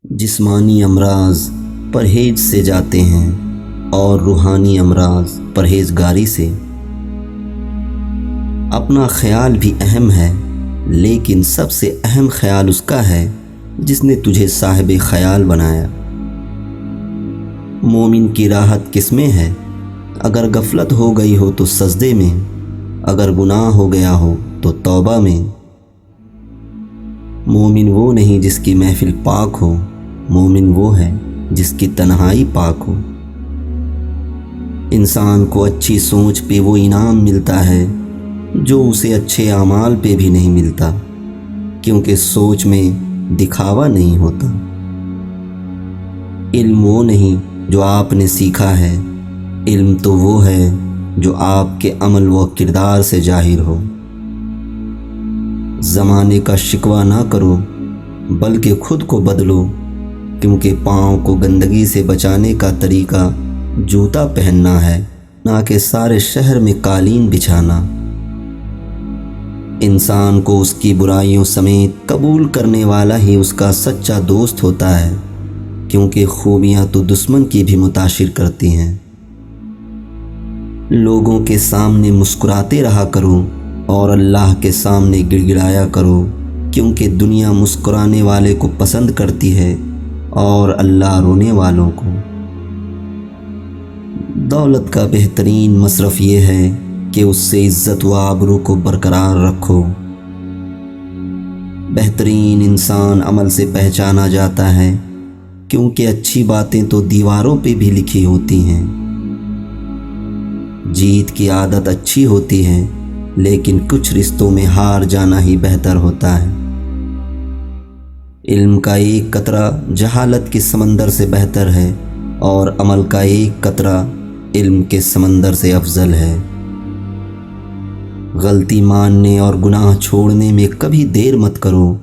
جسمانی امراض پرہیز سے جاتے ہیں اور روحانی امراض پرہیزگاری سے۔ اپنا خیال بھی اہم ہے، لیکن سب سے اہم خیال اس کا ہے جس نے تجھے صاحب خیال بنایا۔ مومن کی راحت کس میں ہے؟ اگر غفلت ہو گئی ہو تو سجدے میں، اگر گناہ ہو گیا ہو تو توبہ میں۔ مومن وہ نہیں جس کی محفل پاک ہو، مومن وہ ہے جس کی تنہائی پاک ہو۔ انسان کو اچھی سوچ پہ وہ انعام ملتا ہے جو اسے اچھے اعمال پہ بھی نہیں ملتا، کیونکہ سوچ میں دکھاوا نہیں ہوتا۔ علم وہ نہیں جو آپ نے سیکھا ہے، علم تو وہ ہے جو آپ کے عمل و کردار سے ظاہر ہو۔ زمانے کا شکوہ نہ کرو بلکہ خود کو بدلو، کیونکہ پاؤں کو گندگی سے بچانے کا طریقہ جوتا پہننا ہے، نہ کہ سارے شہر میں قالین بچھانا۔ انسان کو اس کی برائیوں سمیت قبول کرنے والا ہی اس کا سچا دوست ہوتا ہے، کیونکہ خوبیاں تو دشمن کی بھی متاثر کرتی ہیں۔ لوگوں کے سامنے مسکراتے رہا کرو اور اللہ کے سامنے گڑ گڑایا کرو، کیونکہ دنیا مسکرانے والے کو پسند کرتی ہے اور اللہ رونے والوں کو۔ دولت کا بہترین مصرف یہ ہے کہ اس سے عزت و آبرو کو برقرار رکھو۔ بہترین انسان عمل سے پہچانا جاتا ہے، کیونکہ اچھی باتیں تو دیواروں پہ بھی لکھی ہوتی ہیں۔ جیت کی عادت اچھی ہوتی ہے، لیکن کچھ رشتوں میں ہار جانا ہی بہتر ہوتا ہے۔ علم کا ایک قطرہ جہالت کے سمندر سے بہتر ہے، اور عمل کا ایک قطرہ علم کے سمندر سے افضل ہے۔ غلطی ماننے اور گناہ چھوڑنے میں کبھی دیر مت کرو،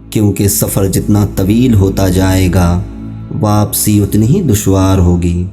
کیونکہ سفر جتنا طویل ہوتا جائے گا واپسی اتنی ہی دشوار ہوگی۔